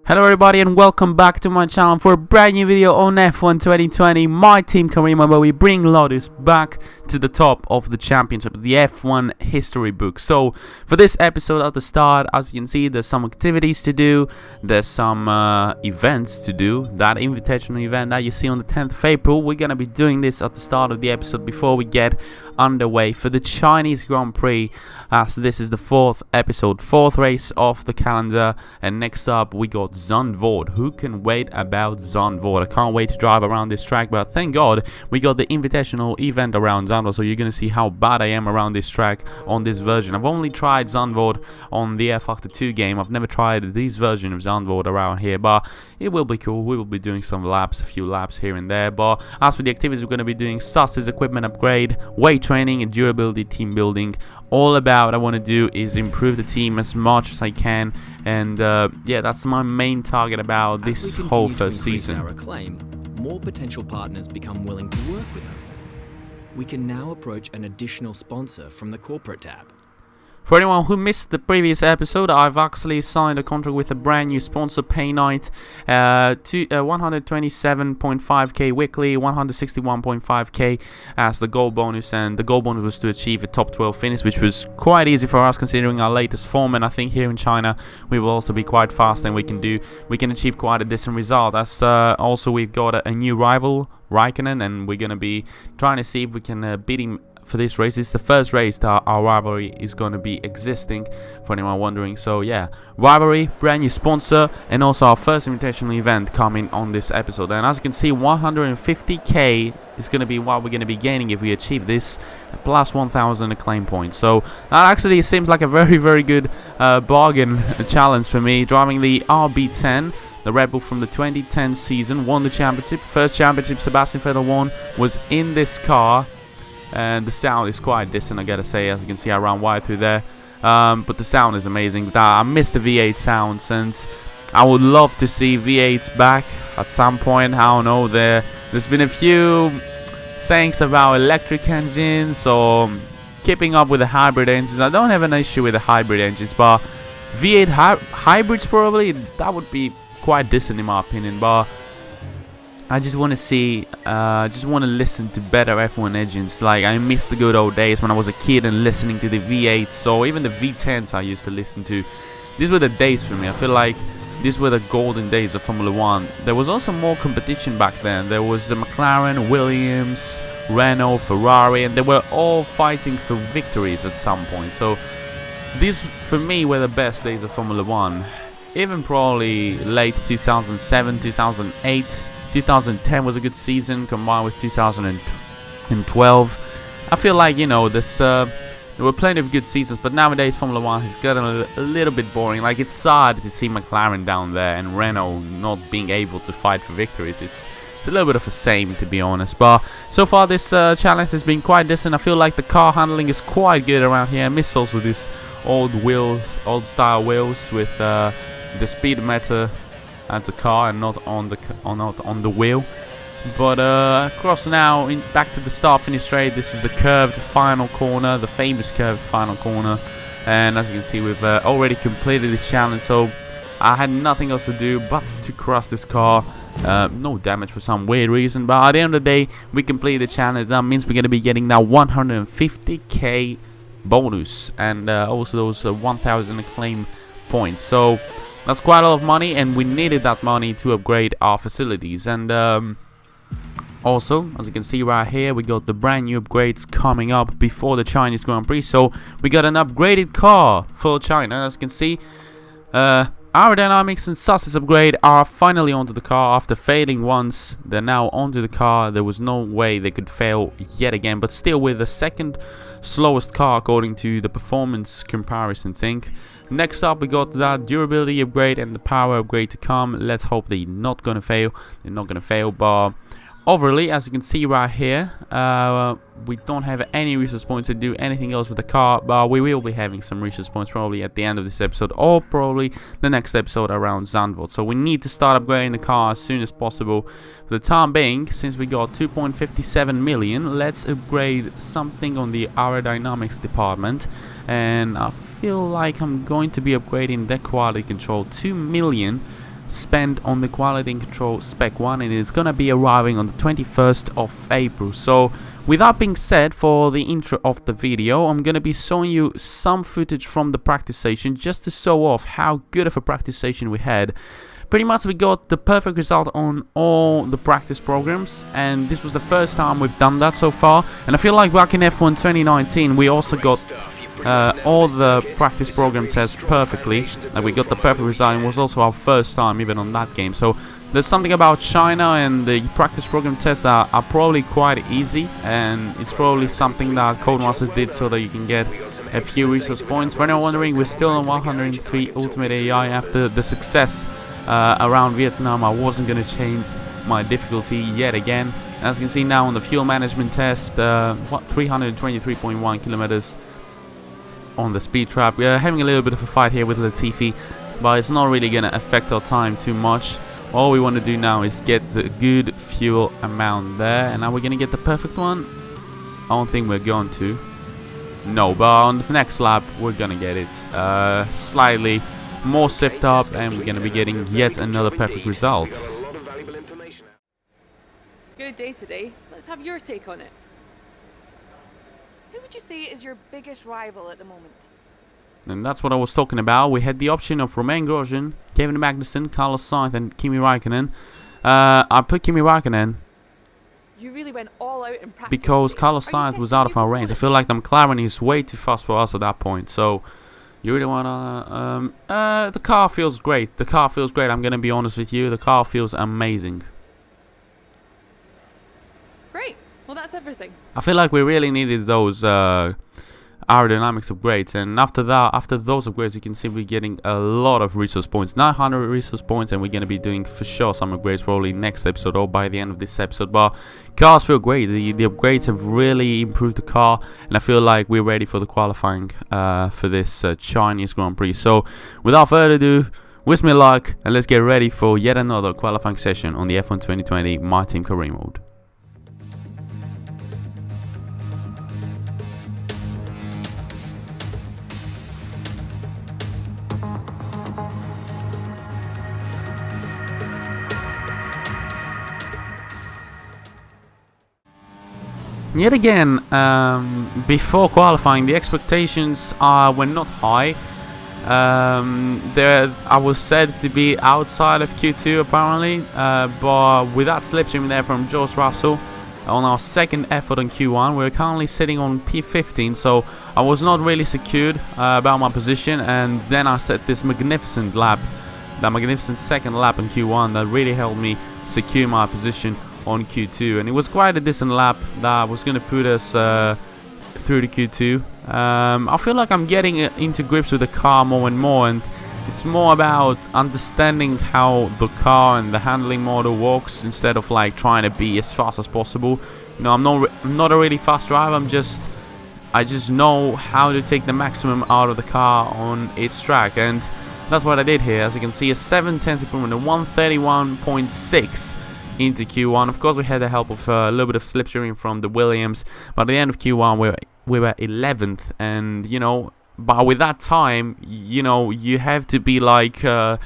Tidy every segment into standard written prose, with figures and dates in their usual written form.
Hello everybody and welcome back to my channel for a brand new video on F1 2020. My team Karima, where we bring Lotus back to the top of the championship, the F1 history book. So for this episode at the start, as you can see, there's some activities to do, there's some events to do. That invitational event that you see on the 10th of April, we're gonna be doing this at the start of the episode before we get underway for the Chinese Grand Prix, as this is the fourth race of the calendar. And next up we got Zandvoort. Who can wait about Zandvoort? I can't wait to drive around this track, but thank God we got the invitational event around Zandvoort, so you're gonna see how bad I am around this track on this version. I've only tried Zandvoort on the F Factor 2 game. I've never tried this version of Zandvoort around here, but it will be cool. We will be doing some laps, a few laps here and there. But as for the activities, we're going to be doing SUS's equipment upgrade, weight training and durability, team building. All about I want to do is improve the team as much as I can, and yeah, that's my main target about this whole first season. Our acclaim, more potential partners become willing to work with us. We can now approach an additional sponsor from the corporate tab. For anyone who missed the previous episode, I've actually signed a contract with a brand new sponsor, Pay Night, 127.5k weekly, 161.5k as the goal bonus, and the goal bonus was to achieve a top 12 finish, which was quite easy for us considering our latest form. And I think here in China we will also be quite fast, and we can achieve quite a decent result. As also we've got a new rival, Raikkonen, and we're gonna be trying to see if we can beat him for this race. It's the first race that our rivalry is going to be existing, for anyone wondering. So yeah, rivalry, brand new sponsor, and also our first invitational event coming on this episode. And as you can see, 150k is going to be what we're going to be gaining if we achieve this, plus 1000 acclaim points. So that actually seems like a very good bargain challenge for me. Driving the RB10, the Red Bull from the 2010 season, won the championship. First championship Sebastian Vettel won was in this car. And the sound is quite distant, I gotta say. As you can see, I ran wide through there, but the sound is amazing. I miss the V8 sound, since I would love to see V8s back at some point. I don't know, there's been a few sayings about electric engines or keeping up with the hybrid engines. I don't have an issue with the hybrid engines, but V8 hybrids probably, that would be quite decent in my opinion. But I just want to see, just want to listen to better F1 engines. Like, I miss the good old days when I was a kid and listening to the V8s, or even the V10s I used to listen to. These were the days for me. I feel like these were the golden days of Formula 1. There was also more competition back then. There was McLaren, Williams, Renault, Ferrari, and they were all fighting for victories at some point. So these, for me, were the best days of Formula 1. Even probably late 2007, 2008. 2010 was a good season, combined with 2012. I feel like, you know, there were plenty of good seasons, but nowadays Formula 1 has gotten a little bit boring. Like, it's sad to see McLaren down there and Renault not being able to fight for victories. It's a little bit of a shame, to be honest. But so far this challenge has been quite decent. I feel like the car handling is quite good around here. I miss also these old style wheels with the speedometer at the car and not on the wheel. But across now, back to the start-finish straight. This is the curved final corner, the famous curved final corner. And as you can see, we've already completed this challenge, so I had nothing else to do but to cross this car. No damage for some weird reason, but at the end of the day, we completed the challenge. That means we're going to be getting now 150k bonus, and also those 1000 acclaim points. So that's quite a lot of money, and we needed that money to upgrade our facilities. And also, as you can see right here, we got the brand new upgrades coming up before the Chinese Grand Prix. So we got an upgraded car for China. As you can see, aerodynamics and SUS's upgrade are finally onto the car after failing once. They're now onto the car. There was no way they could fail yet again, but still with the second slowest car according to the performance comparison thing. Next up, we got that durability upgrade and the power upgrade to come. Let's hope they're not gonna fail. They're not gonna fail, but overly, as you can see right here, we don't have any resource points to do anything else with the car, but we will be having some resource points probably at the end of this episode, or probably the next episode around Zandvoort. So we need to start upgrading the car as soon as possible. For the time being, since we got 2.57 million, let's upgrade something on the aerodynamics department. And I feel like I'm going to be upgrading the quality control 2 million spent on the quality and control spec 1, and it's gonna be arriving on the 21st of April. So with that being said, for the intro of the video, I'm gonna be showing you some footage from the practice session just to show off how good of a practice session we had. Pretty much we got the perfect result on all the practice programs, and this was the first time we've done that so far. And I feel like back in F1 2019 we also got all the practice program tests perfectly, and we got the perfect result. It was also our first time even on that game. So there's something about China and the practice program tests that are probably quite easy, and it's probably something that Codemasters did so that you can get a few resource points. For anyone wondering, we're still on 103 Ultimate AI after the success around Vietnam. I wasn't going to change my difficulty yet again. As you can see now on the fuel management test, 323.1 kilometers on the speed trap. We're having a little bit of a fight here with Latifi, but it's not really going to affect our time too much. All we want to do now is get the good fuel amount there, and now we're going to get the perfect one. I don't think we're going to. No, but on the next lap we're going to get it. Slightly more sift up, and we're going to be getting yet another perfect result. Good day today. Let's have your take on it. Who would you say is your biggest rival at the moment? And that's what I was talking about. We had the option of Romain Grosjean, Kevin Magnussen, Carlos Sainz and Kimi Raikkonen. I put Kimi Raikkonen You really went all out in practice because today. Carlos Sainz was out of our range. I feel like the McLaren is way too fast for us at that point. So you really wanna the car feels great. The car feels great. I'm gonna be honest with you. The car feels amazing. Great. Well, that's everything. I feel like we really needed those aerodynamics upgrades, and after those upgrades, you can see we're getting a lot of resource points, 900 resource points, and we're going to be doing for sure some upgrades probably next episode or by the end of this episode. But cars feel great. The upgrades have really improved the car, and I feel like we're ready for the qualifying for this Chinese Grand Prix. So without further ado, wish me luck, and let's get ready for yet another qualifying session on the F1 2020 My Team Career Mode. Yet again, before qualifying, the expectations were not high. I was said to be outside of Q2 apparently, but with that slipstream there from George Russell on our second effort on Q1, we're currently sitting on P15, so I was not really secured about my position, and then I set this magnificent lap, that magnificent second lap on Q1 that really helped me secure my position on Q2, and it was quite a decent lap that was going to put us through the Q2. I feel like I'm getting into grips with the car more and more, and it's more about understanding how the car and the handling model works instead of like trying to be as fast as possible. You know, I'm not a really fast driver. I just know how to take the maximum out of the car on its track, and that's what I did here. As you can see, a 7/10 improvement, a 131.6 into Q1. Of course, we had the help of a little bit of slipstreaming from the Williams, but at the end of Q1 we were 11th, and you know, but with that time, you know, you have to be like you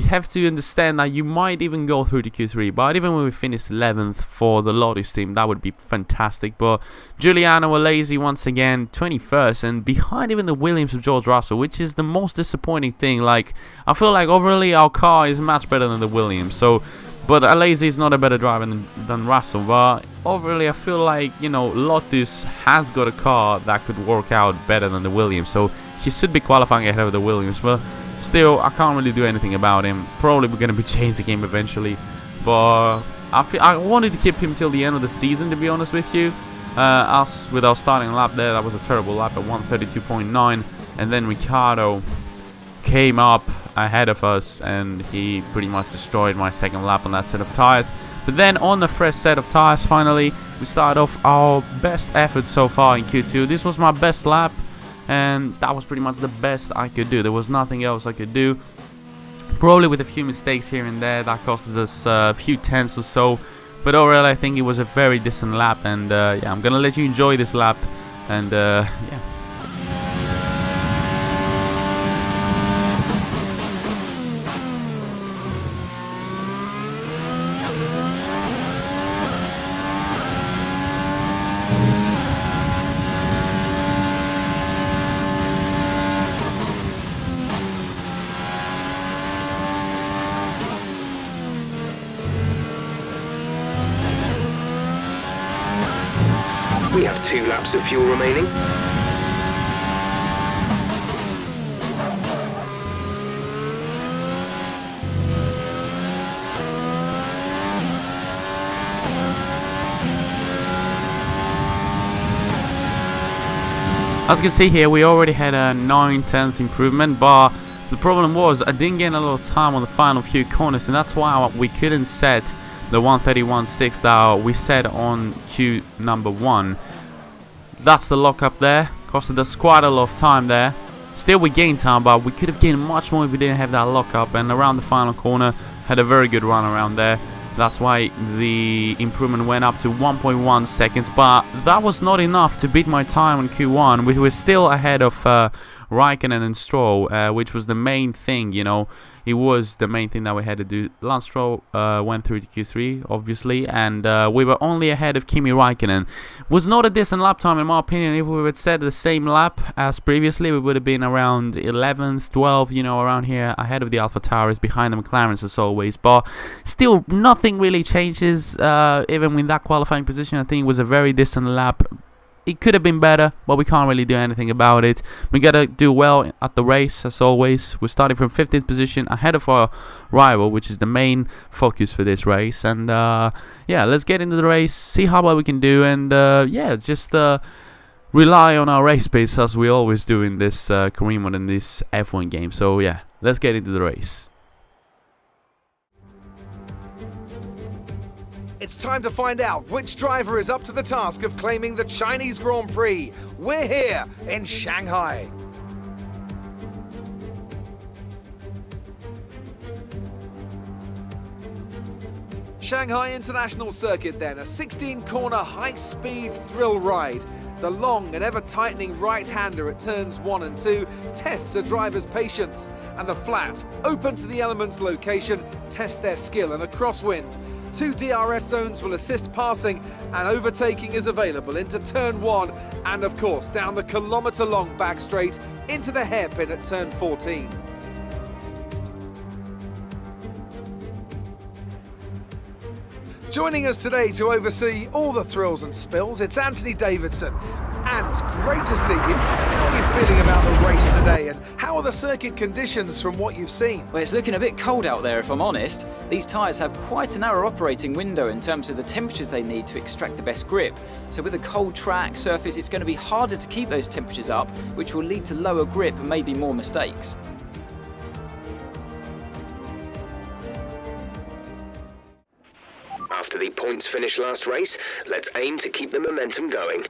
have to understand that you might even go through to Q3, but even when we finished 11th for the Lotus team, that would be fantastic. But Giuliano Alesi once again 21st, and behind even the Williams of George Russell, which is the most disappointing thing. Like, I feel like overall our car is much better than the Williams, so but Alesi is not a better driver than Russell, but overall I feel like, you know, Lotus has got a car that could work out better than the Williams, so he should be qualifying ahead of the Williams, but still, I can't really do anything about him. Probably we're going to be changing him eventually, but I wanted to keep him till the end of the season, to be honest with you. Us with our starting lap there, that was a terrible lap at 132.9, and then Ricciardo came up ahead of us, and he pretty much destroyed my second lap on that set of tires. But then on the fresh set of tires, finally, we started off our best effort so far in Q2. This was my best lap, and that was pretty much the best I could do. There was nothing else I could do. Probably with a few mistakes here and there that cost us a few tenths or so. But overall, I think it was a very decent lap, and yeah, I'm gonna let you enjoy this lap, and yeah. We have 2 laps of fuel remaining. As you can see here, we already had a 9/10 improvement, but the problem was I didn't get a lot of time on the final few corners, and that's why we couldn't set the 1:31.6 that we set on Q number 1. That's the lockup there, costed us quite a lot of time there. Still we gained time, but we could have gained much more if we didn't have that lockup, and around the final corner had a very good run around there. That's why the improvement went up to 1.1 seconds, but that was not enough to beat my time on Q1. We were still ahead of Raikkonen and Stroll, which was the main thing, you know. It was the main thing that we had to do. Lance Stroll went through to Q3, obviously, and we were only ahead of Kimi Raikkonen. Was not a decent lap time, in my opinion. If we had set the same lap as previously, we would have been around 11th, 12th, you know, around here, ahead of the AlphaTauri, behind the McLarens as always. But still, nothing really changes, even with that qualifying position. I think it was a very decent lap. It could have been better, but we can't really do anything about it. We gotta do well at the race, as always. We're starting from 15th position, ahead of our rival, which is the main focus for this race. And yeah, let's get into the race, see how well we can do, and yeah, just rely on our race pace as we always do in this career mode in this F1 game. So yeah, let's get into the race. It's time to find out which driver is up to the task of claiming the Chinese Grand Prix. We're here in Shanghai. Shanghai International Circuit then, a 16-corner high-speed thrill ride. The long and ever-tightening right-hander at turns 1 and 2 tests a driver's patience, and the flat, open to the elements location, tests their skill in a crosswind. 2 DRS zones will assist passing, and overtaking is available into turn 1 and of course down the kilometre-long back straight into the hairpin at turn 14. Joining us today to oversee all the thrills and spills, it's Anthony Davidson. And great to see you. How are you feeling about the race today, and how are the circuit conditions from what you've seen? Well, it's looking a bit cold out there, if I'm honest. These tyres have quite a narrow operating window in terms of the temperatures they need to extract the best grip. So with a cold track surface, it's going to be harder to keep those temperatures up, which will lead to lower grip and maybe more mistakes. After the points finish last race, let's aim to keep the momentum going.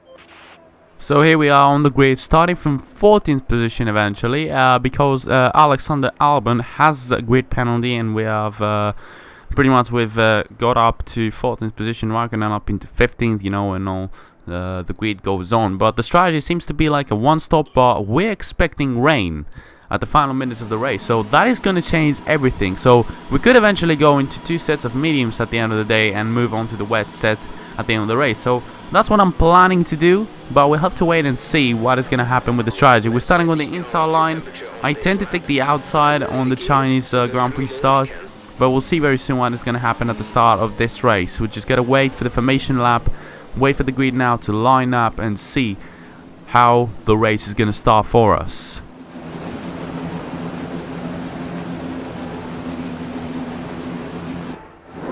So here we are on the grid, starting from 14th position eventually, because Alexander Albon has a grid penalty, and we have pretty much got up to 14th position, Raikkonen up into 15th, you know, and all the grid goes on. But the strategy seems to be like a one-stop, but we're expecting rain at the final minutes of the race, so that is going to change everything. So we could eventually go into 2 sets of mediums at the end of the day and move on to the wet set at the end of the race. So that's what I'm planning to do, but we'll have to wait and see what is going to happen with the strategy. We're starting on the inside line. I tend to take the outside on the Chinese Grand Prix start, but we'll see very soon what is going to happen at the start of this race. We just got to wait for the formation lap, wait for the grid now to line up, and see how the race is going to start for us.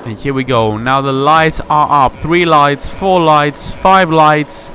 And here we go. Now the lights are up. 3 lights, 4 lights, 5 lights.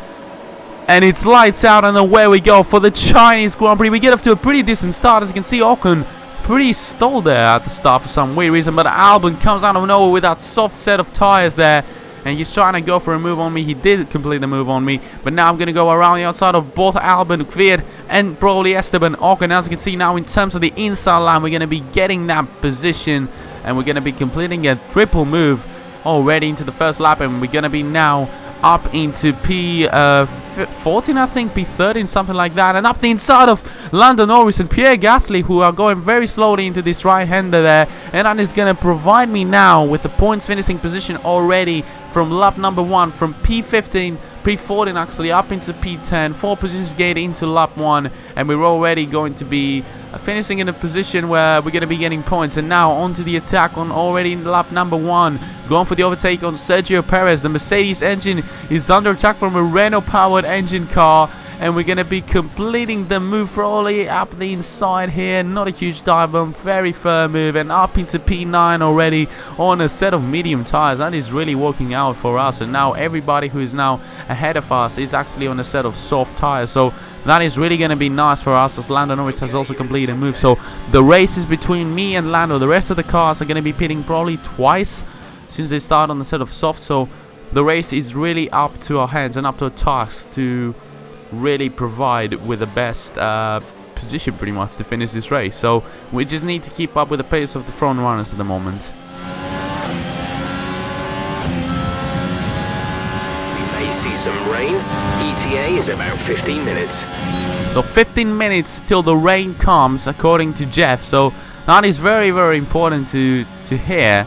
And it's lights out, and away we go for the Chinese Grand Prix. We get off to a pretty decent start. As you can see, Ocon pretty stalled there at the start for some weird reason. But Albon comes out of nowhere with that soft set of tyres there. And he's trying to go for a move on me. He did complete the move on me. But now I'm going to go around the outside of both Albon, Kvyat, and probably Esteban Ocon. As you can see now, in terms of the inside line, we're going to be getting that position. And we're going to be completing a triple move already into the first lap. And we're going to be now up into P14, I think, P13, something like that. And up the inside of Lando Norris and Pierre Gasly, who are going very slowly into this right-hander there. And that is going to provide me now with the points finishing position already from lap number 1, from P15, P14 actually, up into P10. 4 positions gained into lap 1. And we're already going to be finishing in a position where we're going to be getting points. And now onto the attack on already in lap number 1. Going for the overtake on Sergio Perez. The Mercedes engine is under attack from a Renault-powered engine car. And we're going to be completing the move probably up the inside here. Not a huge dive bomb, very firm move. And up into P9 already on a set of medium tires. That is really working out for us. And now everybody who is now ahead of us is actually on a set of soft tires. So that is really going to be nice for us, as Lando Norris has also completed a move. So the race is between me and Lando. The rest of the cars are going to be pitting probably twice since they start on the set of soft. So the race is really up to our hands and up to our tasks to really provide with the best position pretty much to finish this race. So we just need to keep up with the pace of the front runners at the moment. We may see some rain. ETA is about 15 minutes. So 15 minutes till the rain comes, according to Jeff. So that is very, very important to hear.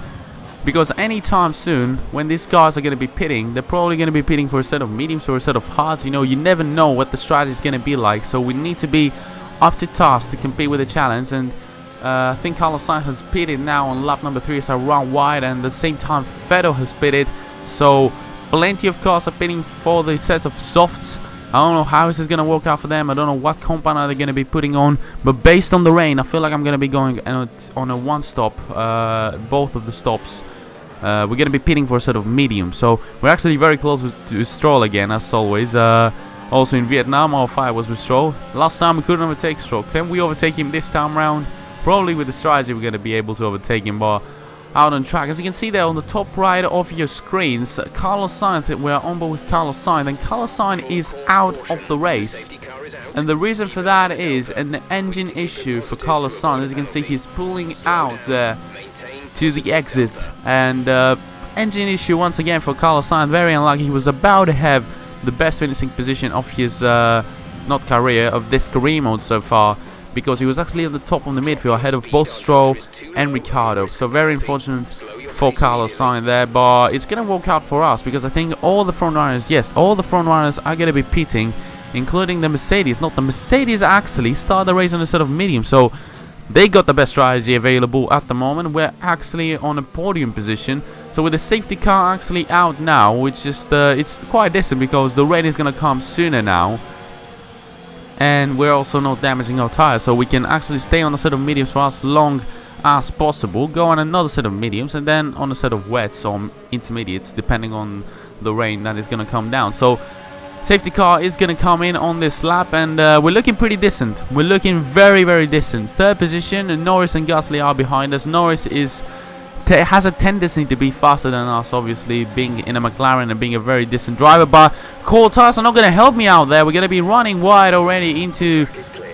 Because anytime soon, when these guys are going to be pitting, they're probably going to be pitting for a set of mediums or a set of hards. You know, you never know what the strategy is going to be like. So we need to be up to task to compete with the challenge. And I think Carlos Sainz has pitted now on lap number 3 as a round wide. And at the same time, Vettel has pitted. So plenty of cars are pitting for the set of softs. I don't know how this is going to work out for them. I don't know what compound are they going to be putting on. But based on the rain, I feel like I'm going to be going on a one stop, both of the stops. We're going to be pitting for a set of medium. So we're actually very close to Stroll again, as always. Also in Vietnam, our fight was with Stroll. Last time we couldn't overtake Stroll. Can we overtake him this time round? Probably with the strategy we're going to be able to overtake him. But out on track, as you can see there on the top right of your screens, Carlos Sainz, we're on board with Carlos Sainz. And Carlos Sainz is out of the race. And the reason for that is an engine issue for Carlos Sainz. As you can see, he's pulling out there to the exit, and engine issue once again for Carlos Sainz. Very unlucky. He was about to have the best finishing position of his not career, of this career mode so far, because he was actually at the top of the midfield ahead of both Stroll and Ricciardo. So very unfortunate for Carlos Sainz there, but it's gonna work out for us because I think all the front runners, yes, all the front runners are gonna be pitting, including the Mercedes. Not the Mercedes actually start the race on a set of medium, so they got the best strategy available at the moment. We're actually on a podium position. So with the safety car actually out now, which is it's quite decent because the rain is going to come sooner now. And we're also not damaging our tires. So we can actually stay on a set of mediums for as long as possible. Go on another set of mediums and then on a set of wets or intermediates, depending on the rain that is going to come down. So safety car is going to come in on this lap, and we're looking pretty decent. We're looking very, very decent. Third position, and Norris and Gasly are behind us. Norris has a tendency to be faster than us, obviously, being in a McLaren and being a very decent driver. But cold tires are not going to help me out there. We're going to be running wide already into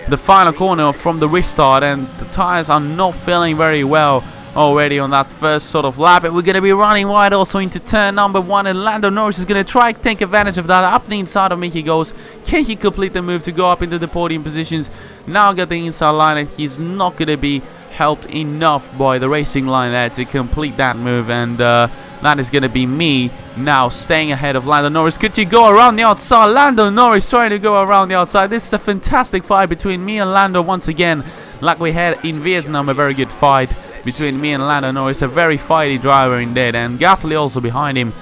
the final corner from the restart, and the tires are not feeling very well already on that first sort of lap. And we're going to be running wide also into turn number 1, and Lando Norris is going to try to take advantage of that. Up the inside of me he goes. Can he complete the move to go up into the podium positions? Now get the inside line, and he's not going to be helped enough by the racing line there to complete that move, and that is going to be me now staying ahead of Lando Norris. Could you go around the outside? Lando Norris trying to go around the outside. This is a fantastic fight between me and Lando once again, like we had in Vietnam. A very good fight between me and Lando Norris, a very fighty driver indeed, and Gasly also behind him,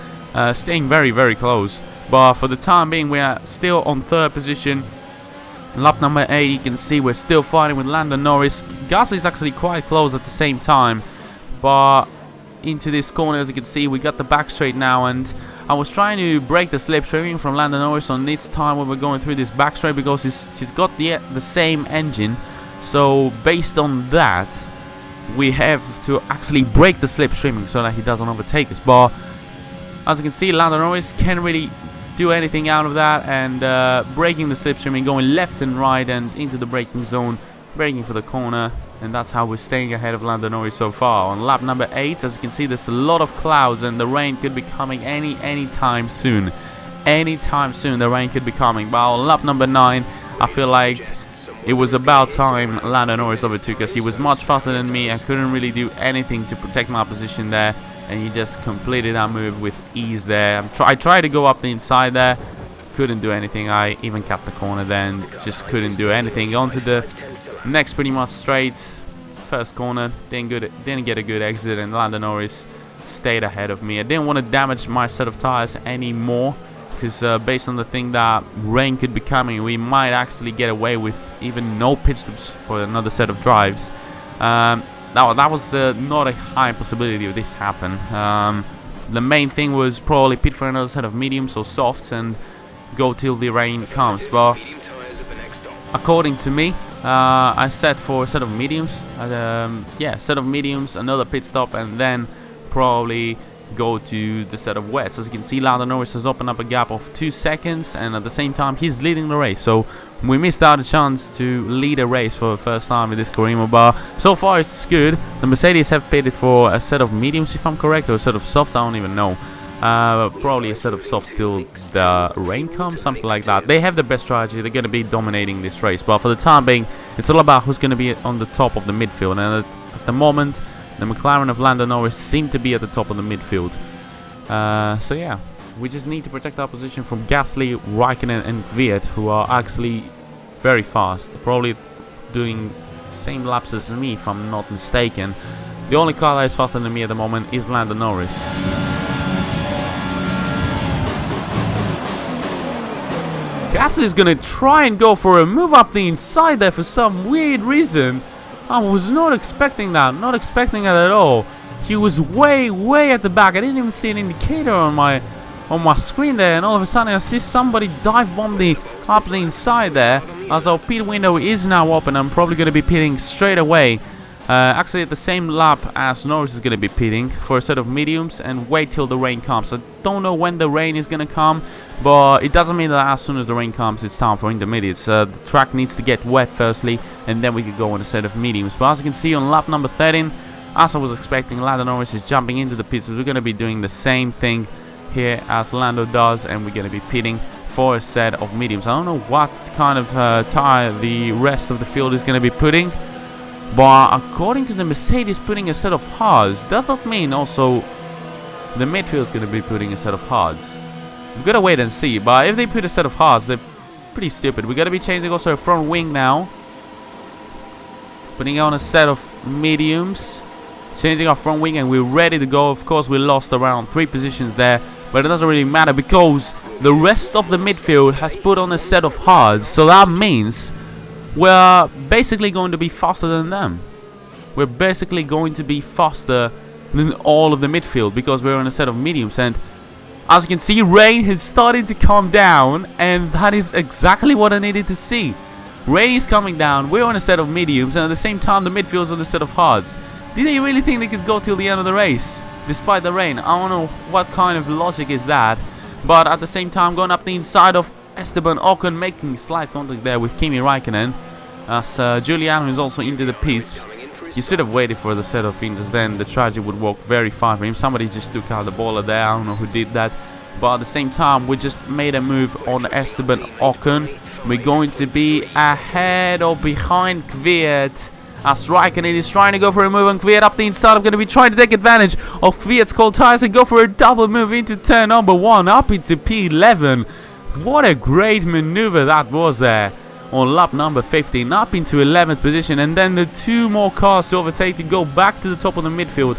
staying very, very close. But for the time being, we are still on third position. Lap number 8, you can see we're still fighting with Lando Norris. Gasly is actually quite close at the same time, but into this corner, as you can see, we got the back straight now, and I was trying to break the slipstreaming from Lando Norris on this time when we're going through this back straight, because he's got the same engine. So based on that, we have to actually break the slipstreaming so that he doesn't overtake us. But as you can see, Lando Norris can't really do anything out of that, and breaking the slipstreaming, going left and right and into the braking zone, braking for the corner, and that's how we're staying ahead of Lando Norris so far. On lap number 8, as you can see, there's a lot of clouds, and the rain could be coming anytime soon. Anytime soon the rain could be coming. But on lap number 9, I feel like it was about time Lando Norris overtook us. He was much faster than me. I couldn't really do anything to protect my position there, and he just completed that move with ease there. I tried to go up the inside there, couldn't do anything. I even cut the corner then, just couldn't do anything. Onto the next pretty much straight. First corner, didn't get a good exit, and Lando Norris stayed ahead of me. I didn't want to damage my set of tires anymore, because based on the thing that rain could be coming, we might actually get away with even no pit stops for another set of drives. That was not a high possibility of this happen. The main thing was probably pit for another set of mediums or softs and go till the rain comes. But according to me, I set for a set of mediums. Yeah, set of mediums, another pit stop, and then probably go to the set of wets. As you can see, Lando Norris has opened up a gap of 2 seconds, and at the same time he's leading the race, so we missed out a chance to lead a race for the first time in this career mode. But so far it's good. The Mercedes have pitted for a set of mediums, if I'm correct, or a set of softs, I don't even know. Probably a set of softs till the rain comes, something like that. They have the best strategy. They're going to be dominating this race, but for the time being it's all about who's going to be on the top of the midfield, and at the moment the McLaren of Lando Norris seem to be at the top of the midfield. So yeah, we just need to protect our position from Gasly, Raikkonen and Kvyat, who are actually very fast. Probably doing the same laps as me, if I'm not mistaken. The only car that is faster than me at the moment is Lando Norris. Gasly is going to try and go for a move up the inside there for some weird reason. I was not expecting that, not expecting it at all. He was way at the back. I didn't even see an indicator on my screen there, and all of a sudden I see somebody dive bomb me up the inside there. As our pit window is now open, I'm probably going to be pitting straight away. Actually at the same lap as Norris is going to be pitting for a set of mediums, and wait till the rain comes. I don't know when the rain is going to come, but it doesn't mean that as soon as the rain comes it's time for intermediates. The track needs to get wet firstly, and then we could go on a set of mediums. But as you can see on lap number 13, as I was expecting, Lando Norris is jumping into the pits. We're going to be doing the same thing here as Lando does, and we're going to be pitting for a set of mediums. I don't know what kind of tire the rest of the field is going to be putting, but according to the Mercedes putting a set of hards, does that mean also the midfield is going to be putting a set of hards? We've got to wait and see, but if they put a set of hards, they're pretty stupid. We're going to be changing also a front wing now, putting on a set of mediums, changing our front wing, and we're ready to go. Of course we lost around 3 positions there, but it doesn't really matter because the rest of the midfield has put on a set of hards, so that means we're basically going to be faster than them. We're basically going to be faster than all of the midfield because we're on a set of mediums. And as you can see, rain is starting to come down, and that is exactly what I needed to see. Rain is coming down, we're on a set of mediums, and at the same time the midfield's on a set of hards. Did they really think they could go till the end of the race despite the rain? I don't know what kind of logic is that, but at the same time going up the inside of Esteban Ocon, making slight contact there with Kimi Raikkonen, as Giuliano is also into the pits. You should have waited for the set of inters, then the tragedy would work very fine for him. Somebody just took out the baller there, I don't know who did that, but at the same time we just made a move on Esteban Ocon. We're going to be ahead or behind Kvyat, as Raikkonen is trying to go for a move on Kvyat up the inside. I'm going to be trying to take advantage of Kvyat's cold tires and go for a double move into turn number 1 up into P11. What a great maneuver that was there on lap number 15, up into 11th position, and then the 2 more cars to overtake to go back to the top of the midfield.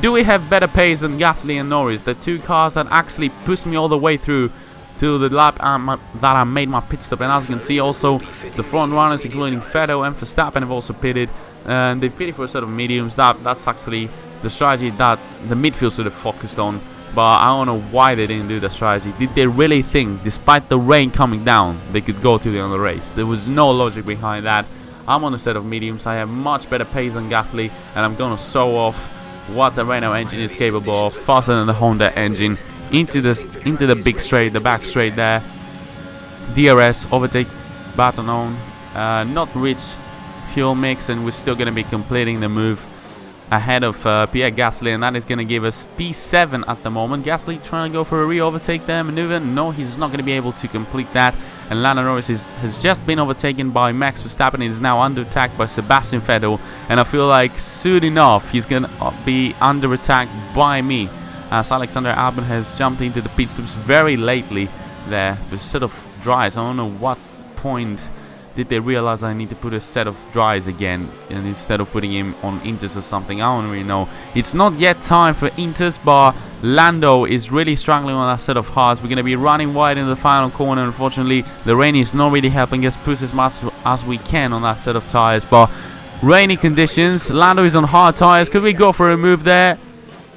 Do we have better pace than Gasly and Norris, the 2 cars that actually pushed me all the way through to the lap that I made my pit stop? And as you can see also, the front runners including Vettel and Verstappen have also pitted, and they've pitted for a set of mediums. That's actually the strategy that the midfield should have focused on, but I don't know why they didn't do that strategy. Did they really think, despite the rain coming down, they could go to the end of the race? There was no logic behind that. I'm on a set of mediums, I have much better pace than Gasly, and I'm gonna show off what the Renault engine is capable of, faster than the Honda engine. Into the big straight, the back straight there. DRS, overtake baton on, not rich fuel mix, and we're still going to be completing the move ahead of Pierre Gasly, and that is going to give us P7 at the moment. Gasly trying to go for a re-overtake there maneuver. No, he's not going to be able to complete that, and Lando Norris has just been overtaken by Max Verstappen. He is now under attack by Sebastian Vettel, and I feel like soon enough he's going to be under attack by me, as Alexander Albon has jumped into the pit stops very lately, there. The set of dries. I don't know what point did they realize I need to put a set of dries again, and instead of putting him on inters or something. I don't really know. It's not yet time for inters, but Lando is really struggling on that set of hards. We're going to be running wide in the final corner. Unfortunately, the rain is not really helping us push as much as we can on that set of tires, but rainy conditions. Lando is on hard tires. Could we go for a move there?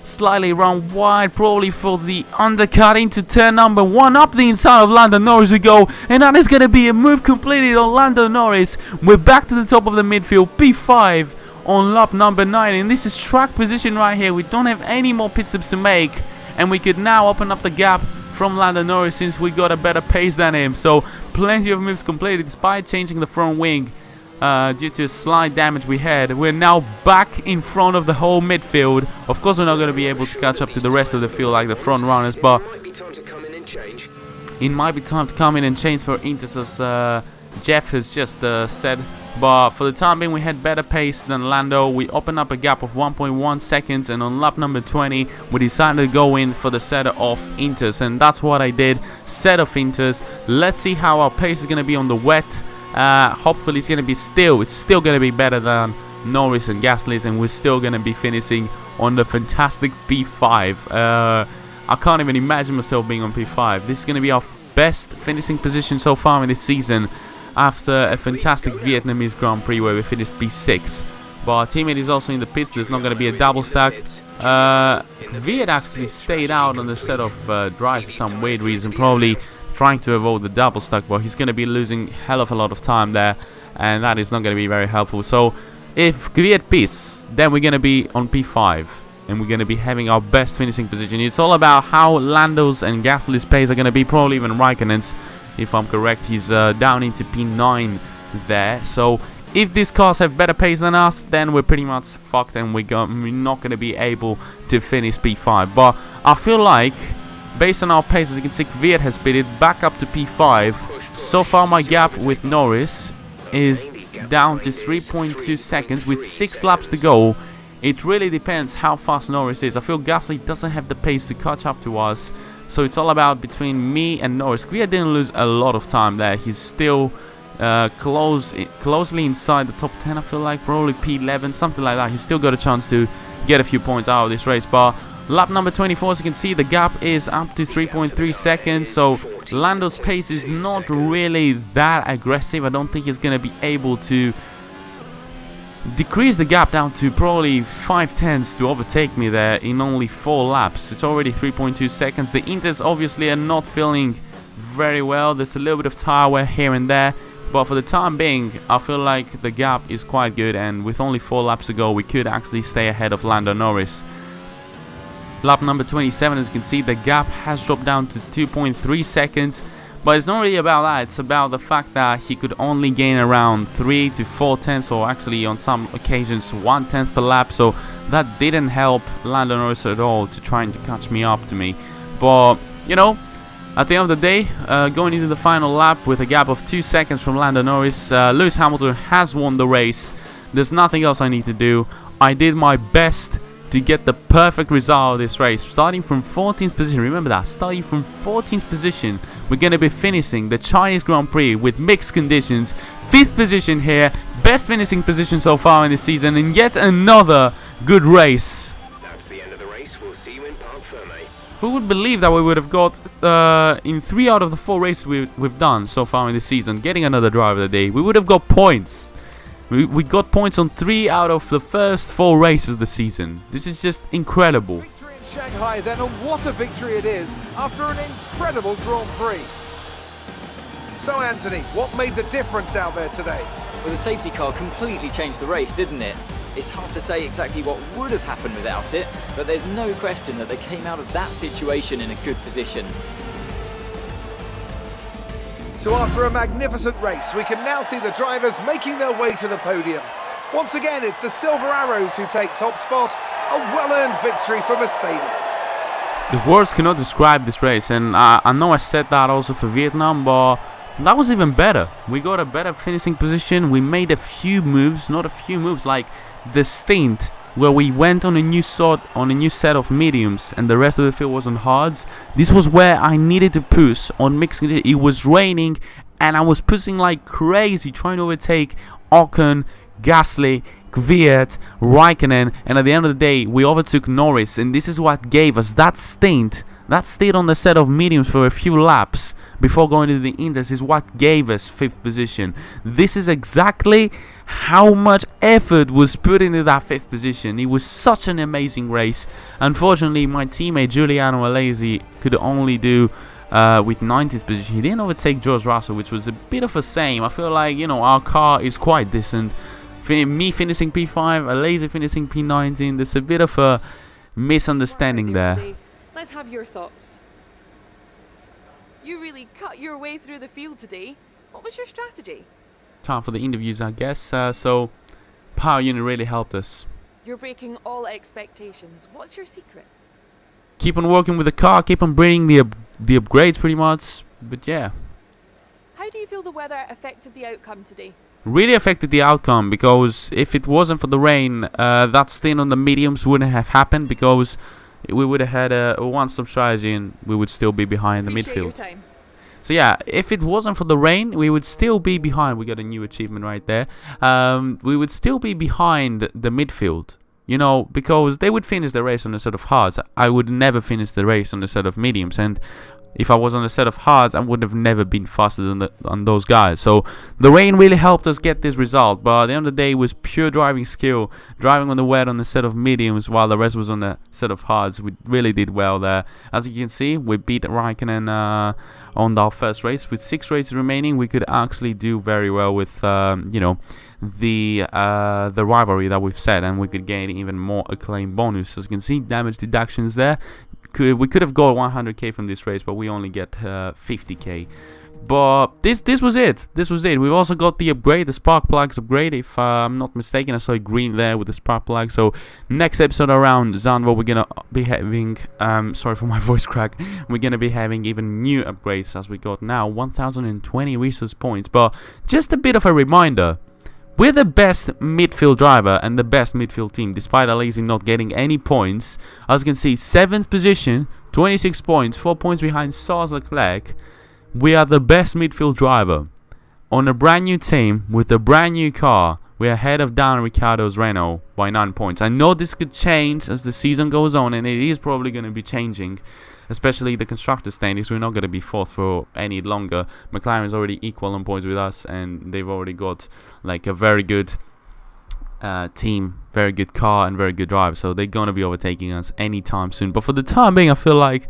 Slightly run wide, probably for the undercut into turn number 1. Up the inside of Lando Norris we go, and that is going to be a move completed on Lando Norris. We're back to the top of the midfield, P5 on lap number 9, and this is track position right here. We don't have any more pit stops to make, and we could now open up the gap from Lando Norris since we got a better pace than him. So plenty of moves completed despite changing the front wing. Due to a slight damage we had, we're now back in front of the whole midfield. Of course, we're not going to be able to catch up to the rest of the field like the front runners, but It might be time to come in and change. it might be time to come in and change for Inters, as Jeff has just said. But for the time being, we had better pace than Lando. We opened up a gap of 1.1 seconds, and on lap number 20, we decided to go in for the set of Inters, and that's what I did. Set of Inters. Let's see how our pace is going to be on the wet. Hopefully it's going to be still going to be better than Norris and Gasly's, and we're still going to be finishing on the fantastic P5. I can't even imagine myself being on P5. This is going to be our best finishing position so far in this season, after a fantastic Vietnamese Grand Prix where we finished P6. But our teammate is also in the pits. There's not going to be a double stack. Viet actually stayed out on the set of drive for some weird reason, probably trying to avoid the double stack, but he's going to be losing hell of a lot of time there, and that is not going to be very helpful. So if Kvyat pits, then we're going to be on P5, and we're going to be having our best finishing position. It's all about how Lando's and Gasly's pace are going to be, probably even Raikkonen's, if I'm correct. He's down into P9 there. So if these cars have better pace than us, then we're pretty much fucked, and we're not going to be able to finish P5. But I feel like, based on our pace, as you can see, Kvyat has pitted back up to P5. So far, my gap with Norris is down to 3.2 seconds with 6 laps to go. It really depends how fast Norris is. I feel Gasly doesn't have the pace to catch up to us. So it's all about between me and Norris. Kvyat didn't lose a lot of time there. He's still closely inside the top 10, I feel like. Probably P11, something like that. He's still got a chance to get a few points out of this race. But lap number 24, as you can see, the gap is up to 3.3 seconds. So Lando's pace is not really that aggressive. I don't think he's going to be able to decrease the gap down to probably 5/10 to overtake me there in only 4 laps. It's already 3.2 seconds. The Inters obviously are not feeling very well. There's a little bit of tire wear here and there, but for the time being, I feel like the gap is quite good, and with only 4 laps to go, we could actually stay ahead of Lando Norris. Lap number 27, as you can see, the gap has dropped down to 2.3 seconds. But it's not really about that. It's about the fact that he could only gain around 3 to 4 tenths, or actually on some occasions 1 tenth per lap. So that didn't help Lando Norris at all to trying to catch me up to me. But, you know, at the end of the day, going into the final lap with a gap of 2 seconds from Lando Norris, Lewis Hamilton has won the race. There's nothing else I need to do. I did my best to get the perfect result of this race, starting from 14th position. Remember that, starting from 14th position, we're going to be finishing the Chinese Grand Prix with mixed conditions. 5th position here, best finishing position so far in this season, and yet another good race. That's the end of the race. We'll see you in Parc Ferme. Who would believe that we would have got, in 3 out of the 4 races we've done so far in this season, getting another driver of the day, we would have got points. We got points on 3 out of the first 4 races of the season. This is just incredible. Victory in Shanghai then, and what a victory it is after an incredible Grand Prix. So Anthony, what made the difference out there today? Well, the safety car completely changed the race, didn't it? It's hard to say exactly what would have happened without it, but there's no question that they came out of that situation in a good position. So after a magnificent race, we can now see the drivers making their way to the podium. Once again, it's the Silver Arrows who take top spot, a well-earned victory for Mercedes. The words cannot describe this race, and I know I said that also for Vietnam, but that was even better. We got a better finishing position. We made a few moves, not a few moves, like the stint where we went on a new set of mediums and the rest of the field was on hards. This was where I needed to push on mixed conditions. It was raining and I was pushing like crazy, trying to overtake Ocon, Gasly, Kvyat, Raikkonen, and at the end of the day we overtook Norris, and this is what gave us that stint. That stayed on the set of mediums for a few laps before going to the Inters is what gave us 5th position. This is exactly how much effort was put into that 5th position. It was such an amazing race. Unfortunately, my teammate Giuliano Alesi could only do with 90th position. He didn't overtake George Russell, which was a bit of a shame. I feel like, you know, our car is quite decent. Me finishing P5, Alesi finishing P19. There's a bit of a misunderstanding there. Let's have your thoughts. You really cut your way through the field today. What was your strategy? Time for the interviews, I guess. So, power unit really helped us. You're breaking all expectations. What's your secret? Keep on working with the car, keep on bringing the upgrades pretty much. But yeah. How do you feel the weather affected the outcome today? Really affected the outcome, because if it wasn't for the rain, that stint on the mediums wouldn't have happened, because we would have had a one-stop strategy and we would still be behind the midfield. So yeah, if it wasn't for the rain, we would still be behind. We got a new achievement right there. We would still be behind the midfield, you know, because they would finish the race on a set of hards. I would never finish the race on a set of mediums, and if I was on a set of hards, I would have never been faster than those guys. So the rain really helped us get this result. But at the end of the day, it was pure driving skill. Driving on the wet on the set of mediums while the rest was on the set of hards. We really did well there. As you can see, we beat Raikkonen on our first race. With 6 races remaining, we could actually do very well with, you know, the rivalry that we've set. And we could gain even more acclaim bonus. As you can see, damage deductions there. We could have got 100k from this race, but we only get 50k. But this was it. This was it. We've also got the upgrade, the spark plugs upgrade. If I'm not mistaken, I saw green there with the spark plug. So next episode around Zandvoort, we're gonna be having sorry for my voice crack. We're gonna be having even new upgrades, as we got now 1020 resource points. But just a bit of a reminder. We're the best midfield driver and the best midfield team, despite Alesi not getting any points. As you can see, 7th position, 26 points, 4 points behind Charles Leclerc. We are the best midfield driver. On a brand new team, with a brand new car, we're ahead of Daniel Ricciardo's Renault by 9 points. I know this could change as the season goes on, and it is probably going to be changing. Especially the constructor standings, we're not going to be 4th for any longer. McLaren is already equal on points with us, and they've already got like a very good team, very good car, and very good driver. So they're going to be overtaking us anytime soon. But for the time being, I feel like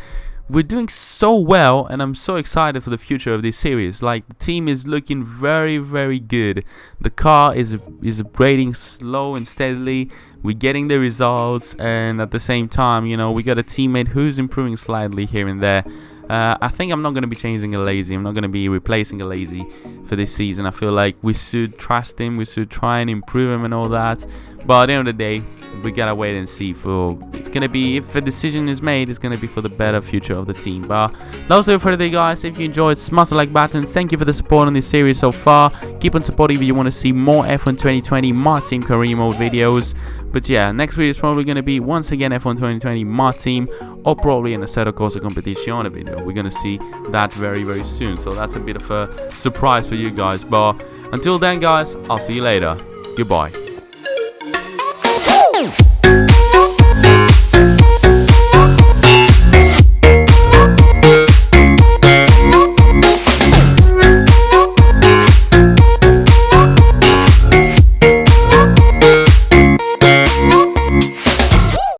we're doing so well, and I'm so excited for the future of this series. Like, the team is looking very, very good. The car is upgrading slow and steadily. We're getting the results, and at the same time, you know, we got a teammate who's improving slightly here and there. I think I'm not going to be changing Alesi. I'm not going to be replacing Alesi for this season. I feel like we should trust him. We should try and improve him and all that. But at the end of the day, we gotta wait and see. It's gonna be, if a decision is made, it's gonna be for the better future of the team. But that's it for today, guys. If you enjoyed, smash the like button. Thank you for the support on this series so far. Keep on supporting if you want to see more F1 2020 My Team career mode videos. But yeah, next video is probably gonna be once again F1 2020 My Team, or probably in a Assetto Corsa Competizione video. We're gonna see that very, very soon. So that's a bit of a surprise for you guys. But until then, guys, I'll see you later. Goodbye.